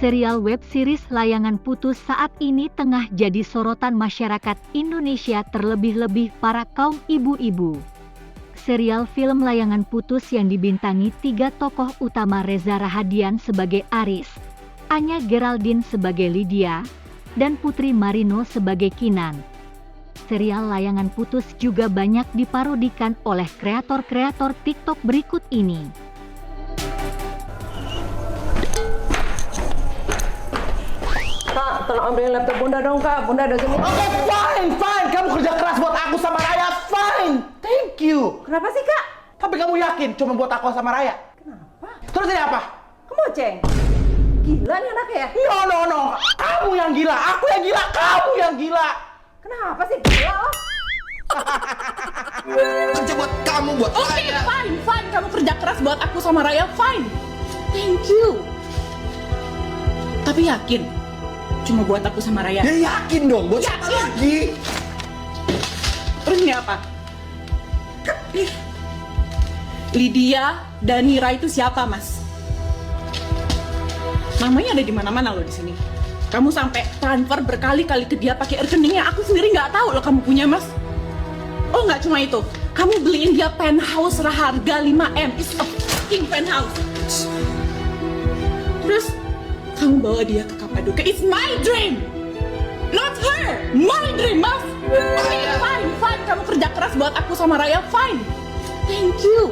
Serial web series Layangan Putus saat ini tengah jadi sorotan masyarakat Indonesia, terlebih-lebih para kaum ibu-ibu. Serial film Layangan Putus yang dibintangi 3 tokoh utama, Reza Rahadian sebagai Aris, Anya Geraldine sebagai Lydia, dan Putri Marino sebagai Kinan. Serial Layangan Putus juga banyak diparodikan oleh kreator-kreator TikTok berikut ini. Kak, tolong ambilin laptop Bunda dong, Kak. Bunda ada sini. Oke, fine. Kamu kerja keras buat aku sama Raya, fine. Thank you. Kenapa sih, Kak? Tapi kamu yakin cuma buat aku sama Raya? Kenapa? Terus ini apa? Kamu ceng. Gila nih anaknya ya? No. Kamu yang gila, aku yang gila, kamu yang gila. Kenapa sih gila lo? Kerja buat kamu, buat Oke, fine. Kamu kerja keras buat aku sama Raya, fine. Thank you. Tapi yakin cuma buat aku sama Raya? Ya yakin dong, buat siapa lagi? Terus ini apa? Lydia dan Nira itu siapa, Mas? Namanya ada di mana-mana loh di sini. Kamu sampai transfer berkali-kali ke dia pakai rekeningnya. Aku sendiri nggak tahu loh kamu punya, Mas. Oh, nggak cuma itu. Kamu beliin dia penthouse harga 5M. It's a fucking penthouse. Terus kamu bawa dia ke Kapadokia. It's my dream, not her. My dream, Mas. Oke, fine. Kamu kerja keras buat aku sama Raya, fine. Thank you.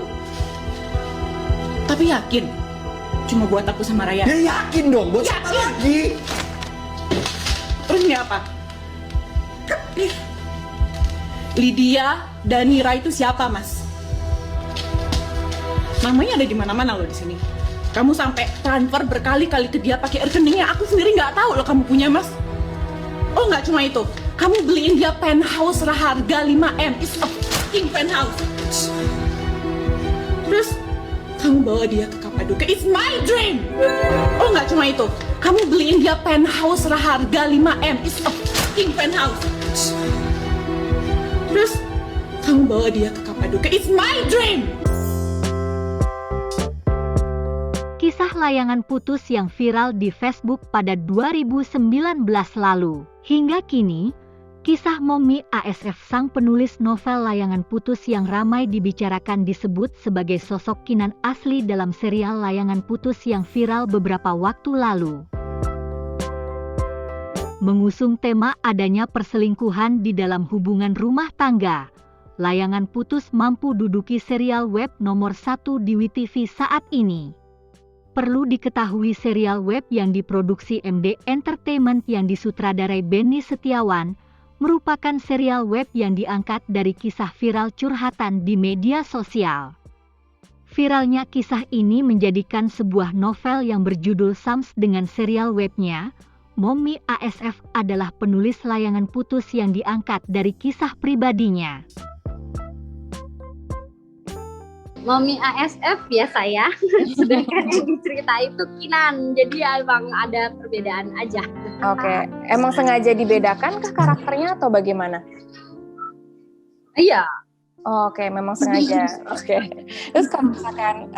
Tapi yakin cuma buat aku sama Raya? Ya yakin dong, buat siapa lagi? Terus ini apa? Lydia dan Nira itu siapa, Mas? Namanya ada di mana-mana loh di sini. Kamu sampai transfer berkali-kali ke dia pakai rekeningnya. Aku sendiri nggak tahu loh kamu punya, Mas. Oh, nggak cuma itu. Kamu beliin dia penthouse harga 5M. It's a fucking penthouse. Terus kamu bawa dia ke Kapadokia. It's my dream. Oh, nggak cuma itu. Kamu beliin dia penthouse harga 5M. It's a fucking penthouse. Terus kamu bawa dia ke Kapadokia. It's my dream. Kisah Layangan Putus yang viral di Facebook pada 2019 lalu. Hingga kini, kisah Mommy ASF, sang penulis novel Layangan Putus yang ramai dibicarakan, disebut sebagai sosok Kinan asli dalam serial Layangan Putus yang viral beberapa waktu lalu. Mengusung tema adanya perselingkuhan di dalam hubungan rumah tangga, Layangan Putus mampu duduki serial web nomor 1 di WeTV saat ini. Perlu diketahui, serial web yang diproduksi MD Entertainment yang disutradarai Benny Setiawan merupakan serial web yang diangkat dari kisah viral curhatan di media sosial. Viralnya kisah ini menjadikan sebuah novel yang berjudul Sams dengan serial webnya. Mommy ASF adalah penulis Layangan Putus yang diangkat dari kisah pribadinya. Mommy ASF ya saya, sedangkan yang dicerita itu Kinan, jadi ya emang ada perbedaan aja. Oke, emang sengaja dibedakan kah karakternya atau bagaimana? Iya. Oke, memang sengaja. Oke. Terus kalau misalkan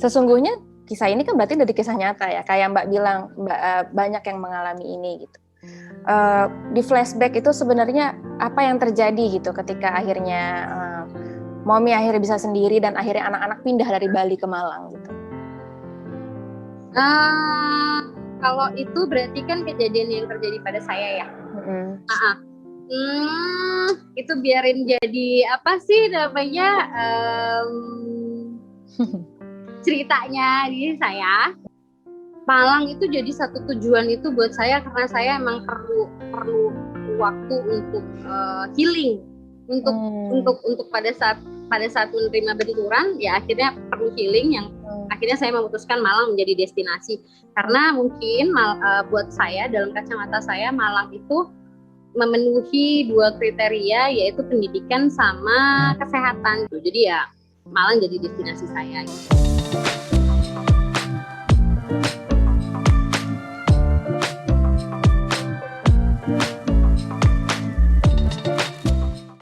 sesungguhnya kisah ini kan berarti dari kisah nyata ya, kayak Mbak bilang, banyak yang mengalami ini gitu. Di flashback itu sebenarnya apa yang terjadi gitu ketika akhirnya Mommy akhirnya bisa sendiri dan akhirnya anak-anak pindah dari Bali ke Malang gitu. Kalau itu berarti kan kejadian yang terjadi pada saya ya. Itu biarin jadi apa sih namanya ceritanya di saya. Malang itu jadi satu tujuan itu buat saya karena saya emang perlu waktu untuk healing, untuk pada saat menerima benturan ya, akhirnya perlu healing yang akhirnya saya memutuskan Malang menjadi destinasi karena mungkin buat saya, dalam kacamata saya, Malang itu memenuhi 2 kriteria, yaitu pendidikan sama kesehatan. Jadi ya Malang jadi destinasi saya gitu.